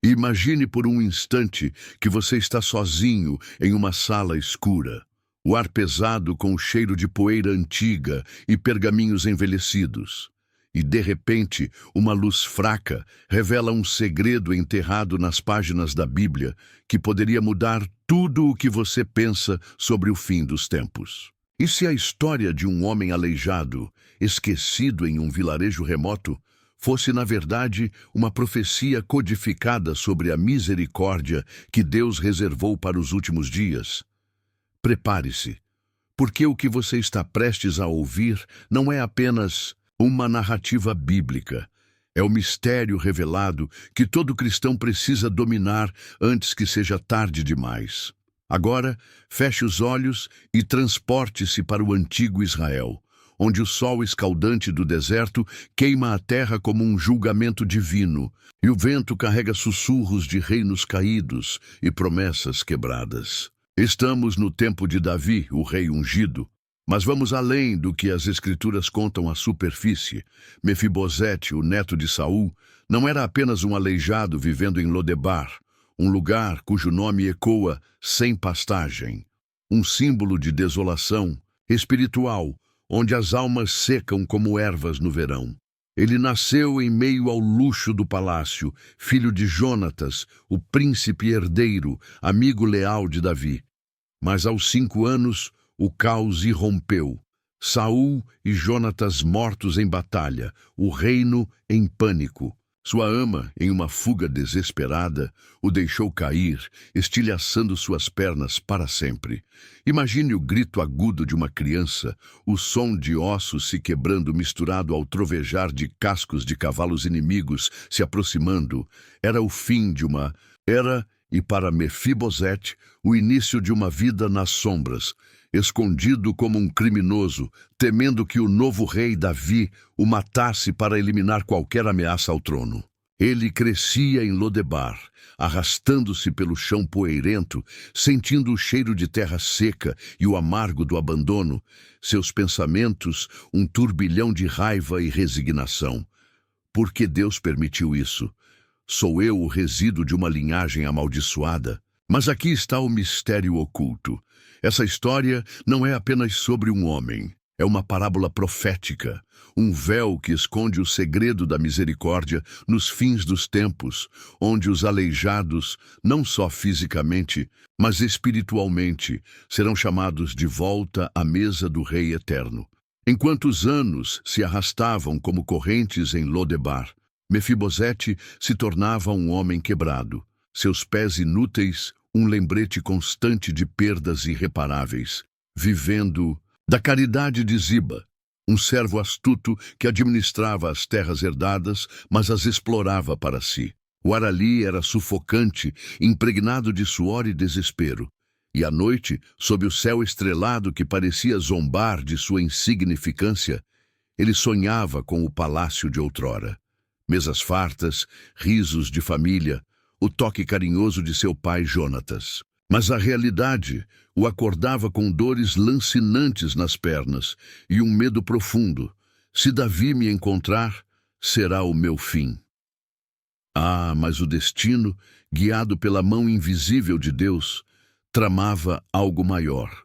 Imagine por um instante que você está sozinho em uma sala escura. O ar pesado com o cheiro de poeira antiga e pergaminhos envelhecidos. E, de repente, uma luz fraca revela um segredo enterrado nas páginas da Bíblia que poderia mudar tudo o que você pensa sobre o fim dos tempos. E se a história de um homem aleijado, esquecido em um vilarejo remoto, fosse, na verdade, uma profecia codificada sobre a misericórdia que Deus reservou para os últimos dias? Prepare-se, porque o que você está prestes a ouvir não é apenas uma narrativa bíblica. É o mistério revelado que todo cristão precisa dominar antes que seja tarde demais. Agora, feche os olhos e transporte-se para o antigo Israel, onde o sol escaldante do deserto queima a terra como um julgamento divino, e o vento carrega sussurros de reinos caídos e promessas quebradas. Estamos no tempo de Davi, o rei ungido, mas vamos além do que as escrituras contam à superfície. Mefibosete, o neto de Saul, não era apenas um aleijado vivendo em Lodebar, um lugar cujo nome ecoa sem pastagem, um símbolo de desolação espiritual, onde as almas secam como ervas no verão. Ele nasceu em meio ao luxo do palácio, filho de Jonatas, o príncipe herdeiro, amigo leal de Davi. Mas aos 5 anos, o caos irrompeu. Saul e Jonatas mortos em batalha, o reino em pânico. Sua ama, em uma fuga desesperada, o deixou cair, estilhaçando suas pernas para sempre. Imagine o grito agudo de uma criança, o som de ossos se quebrando misturado ao trovejar de cascos de cavalos inimigos se aproximando. Era o fim de uma era e, para Mefibosete, o início de uma vida nas sombras, escondido como um criminoso, temendo que o novo rei Davi o matasse para eliminar qualquer ameaça ao trono. Ele crescia em Lodebar, arrastando-se pelo chão poeirento, sentindo o cheiro de terra seca e o amargo do abandono, seus pensamentos um turbilhão de raiva e resignação. Por que Deus permitiu isso? Sou eu o resíduo de uma linhagem amaldiçoada? Mas aqui está o mistério oculto. Essa história não é apenas sobre um homem, é uma parábola profética, um véu que esconde o segredo da misericórdia nos fins dos tempos, onde os aleijados, não só fisicamente, mas espiritualmente, serão chamados de volta à mesa do Rei Eterno. Enquanto os anos se arrastavam como correntes em Lodebar, Mefibosete se tornava um homem quebrado, seus pés inúteis, um lembrete constante de perdas irreparáveis, vivendo da caridade de Ziba, um servo astuto que administrava as terras herdadas, mas as explorava para si. O ar ali era sufocante, impregnado de suor e desespero. E à noite, sob o céu estrelado que parecia zombar de sua insignificância, ele sonhava com o palácio de outrora. Mesas fartas, risos de família, o toque carinhoso de seu pai Jonatas. Mas a realidade o acordava com dores lancinantes nas pernas e um medo profundo. Se Davi me encontrar, será o meu fim. Ah, mas o destino, guiado pela mão invisível de Deus, tramava algo maior.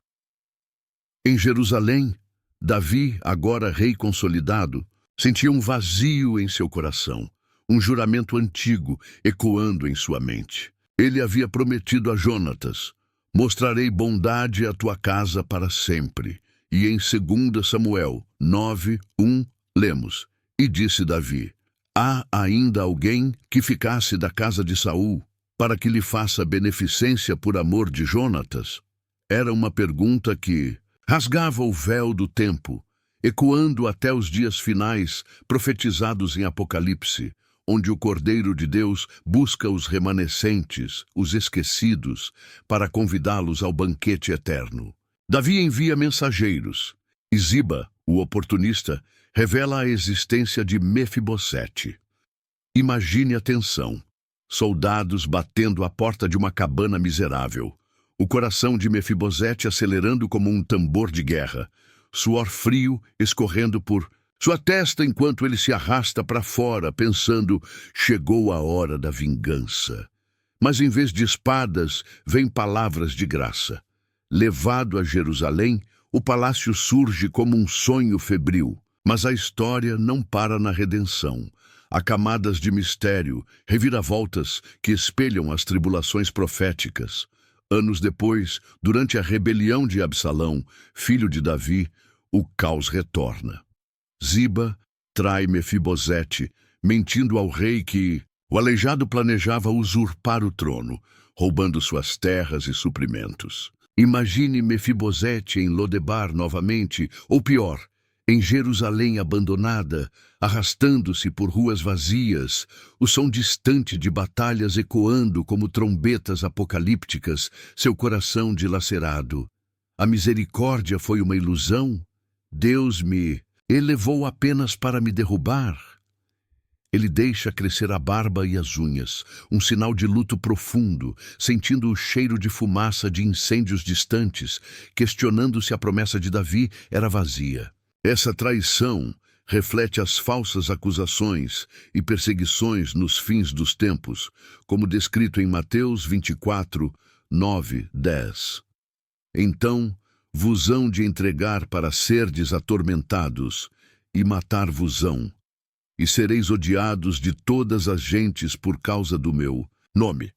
Em Jerusalém, Davi, agora rei consolidado, sentia um vazio em seu coração, um juramento antigo ecoando em sua mente. Ele havia prometido a Jonatas: mostrarei bondade à tua casa para sempre. E em 2 Samuel 9:1, lemos: e disse Davi: há ainda alguém que ficasse da casa de Saul, para que lhe faça beneficência por amor de Jonatas? Era uma pergunta que rasgava o véu do tempo, ecoando até os dias finais profetizados em Apocalipse, onde o Cordeiro de Deus busca os remanescentes, os esquecidos, para convidá-los ao banquete eterno. Davi envia mensageiros, e Ziba, o oportunista, revela a existência de Mefibosete. Imagine a tensão. Soldados batendo à porta de uma cabana miserável. O coração de Mefibosete acelerando como um tambor de guerra. Suor frio escorrendo por sua testa enquanto ele se arrasta para fora, pensando, chegou a hora da vingança. Mas em vez de espadas, vêm palavras de graça. Levado a Jerusalém, o palácio surge como um sonho febril. Mas a história não para na redenção. Há camadas de mistério, reviravoltas que espelham as tribulações proféticas. Anos depois, durante a rebelião de Absalão, filho de Davi, o caos retorna. Ziba trai Mefibosete, mentindo ao rei que o aleijado planejava usurpar o trono, roubando suas terras e suprimentos. Imagine Mefibosete em Lodebar novamente, ou pior, em Jerusalém abandonada, arrastando-se por ruas vazias, o som distante de batalhas ecoando como trombetas apocalípticas, seu coração dilacerado. A misericórdia foi uma ilusão? Deus me elevou apenas para me derrubar? Ele deixa crescer a barba e as unhas, um sinal de luto profundo, sentindo o cheiro de fumaça de incêndios distantes, questionando se a promessa de Davi era vazia. Essa traição reflete as falsas acusações e perseguições nos fins dos tempos, como descrito em Mateus 24, 9, 10. Então vos hão de entregar para serdes atormentados, e matar-vos-ão, e sereis odiados de todas as gentes por causa do meu nome.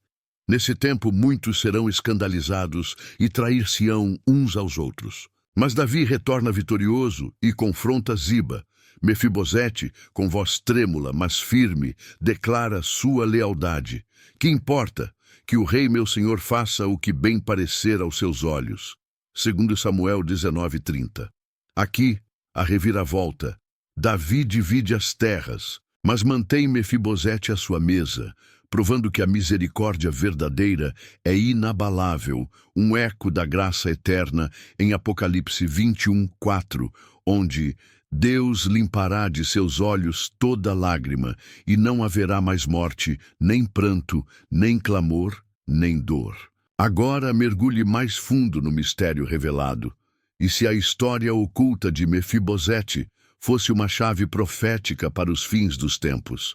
Nesse tempo muitos serão escandalizados e trair-se-ão uns aos outros. Mas Davi retorna vitorioso e confronta Ziba. Mefibosete, com voz trêmula, mas firme, declara sua lealdade. Que importa que o rei meu senhor faça o que bem parecer aos seus olhos. 2 Samuel 19:30. Aqui, a reviravolta. Davi divide as terras, mas mantém Mefibosete à sua mesa, provando que a misericórdia verdadeira é inabalável, um eco da graça eterna em Apocalipse 21:4, onde Deus limpará de seus olhos toda lágrima, e não haverá mais morte, nem pranto, nem clamor, nem dor. Agora mergulhe mais fundo no mistério revelado, e se a história oculta de Mefibosete fosse uma chave profética para os fins dos tempos.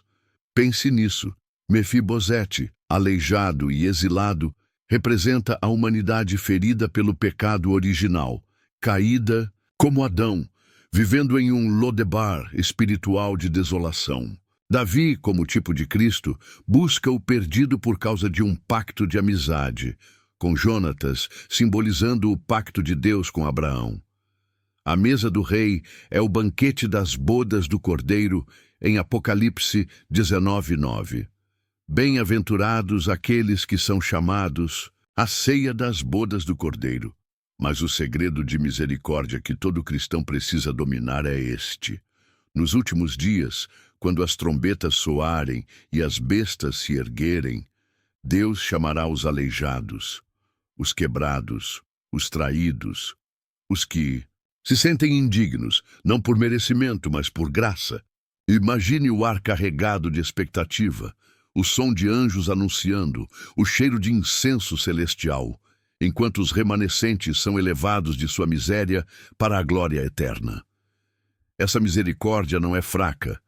Pense nisso. Mefibosete, aleijado e exilado, representa a humanidade ferida pelo pecado original, caída como Adão, vivendo em um Lodebar espiritual de desolação. Davi, como tipo de Cristo, busca o perdido por causa de um pacto de amizade, com Jonatas simbolizando o pacto de Deus com Abraão. A mesa do rei é o banquete das bodas do Cordeiro em Apocalipse 19:9. Bem-aventurados aqueles que são chamados à ceia das bodas do Cordeiro. Mas o segredo de misericórdia que todo cristão precisa dominar é este. Nos últimos dias, quando as trombetas soarem e as bestas se erguerem, Deus chamará os aleijados, os quebrados, os traídos, os que se sentem indignos, não por merecimento, mas por graça. Imagine o ar carregado de expectativa, o som de anjos anunciando, o cheiro de incenso celestial, enquanto os remanescentes são elevados de sua miséria para a glória eterna. Essa misericórdia não é fraca,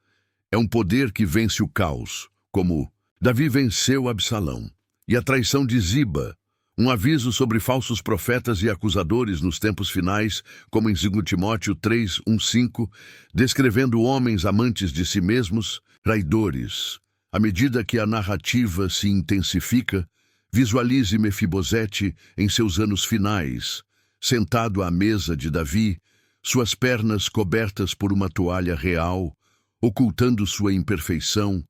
é um poder que vence o caos, como Davi venceu Absalão, e a traição de Ziba, um aviso sobre falsos profetas e acusadores nos tempos finais, como em 2 Timóteo 3:1-5, descrevendo homens amantes de si mesmos, traidores. À medida que a narrativa se intensifica, visualize Mefibosete em seus anos finais, sentado à mesa de Davi, suas pernas cobertas por uma toalha real, ocultando sua imperfeição,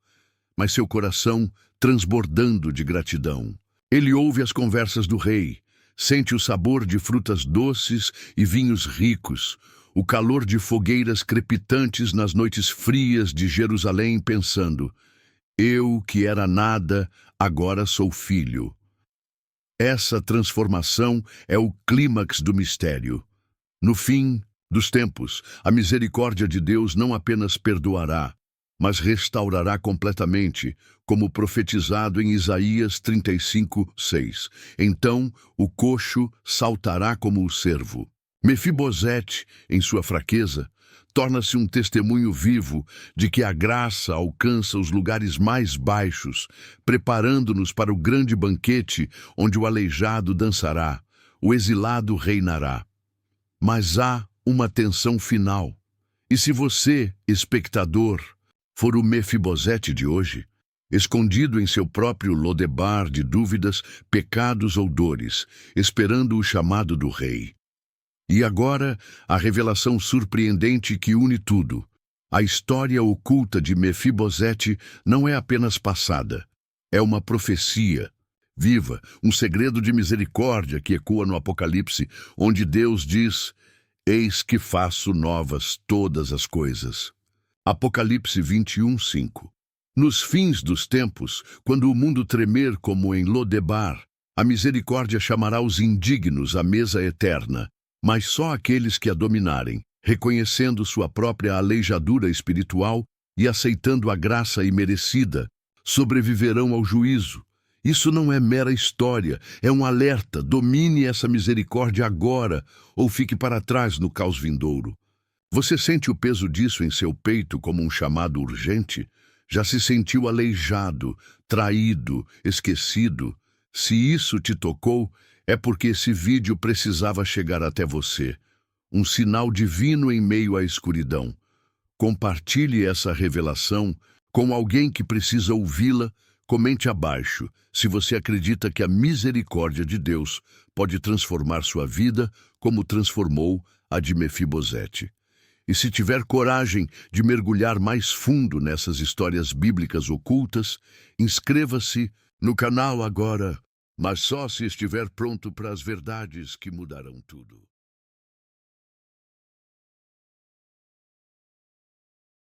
mas seu coração transbordando de gratidão. Ele ouve as conversas do rei, sente o sabor de frutas doces e vinhos ricos, o calor de fogueiras crepitantes nas noites frias de Jerusalém, pensando: eu, que era nada, agora sou filho. Essa transformação é o clímax do mistério. No fim dos tempos, a misericórdia de Deus não apenas perdoará, mas restaurará completamente, como profetizado em Isaías 35:6. Então o coxo saltará como o cervo. Mefibosete, em sua fraqueza, torna-se um testemunho vivo de que a graça alcança os lugares mais baixos, preparando-nos para o grande banquete onde o aleijado dançará, o exilado reinará. Mas há uma tensão final. E se você, espectador, for o Mefibosete de hoje, escondido em seu próprio Lodebar de dúvidas, pecados ou dores, esperando o chamado do rei? E agora, a revelação surpreendente que une tudo. A história oculta de Mefibosete não é apenas passada. É uma profecia viva, um segredo de misericórdia que ecoa no Apocalipse, onde Deus diz: Eis que faço novas todas as coisas. Apocalipse 21:5. Nos fins dos tempos, quando o mundo tremer como em Lodebar, a misericórdia chamará os indignos à mesa eterna, mas só aqueles que a dominarem, reconhecendo sua própria aleijadura espiritual e aceitando a graça imerecida, sobreviverão ao juízo. Isso não é mera história, é um alerta. Domine essa misericórdia agora, ou fique para trás no caos vindouro. Você sente o peso disso em seu peito como um chamado urgente? Já se sentiu aleijado, traído, esquecido? Se isso te tocou, é porque esse vídeo precisava chegar até você. Um sinal divino em meio à escuridão. Compartilhe essa revelação com alguém que precisa ouvi-la. Comente abaixo se você acredita que a misericórdia de Deus pode transformar sua vida como transformou a de Mefibosete. E se tiver coragem de mergulhar mais fundo nessas histórias bíblicas ocultas, inscreva-se no canal agora, mas só se estiver pronto para as verdades que mudarão tudo.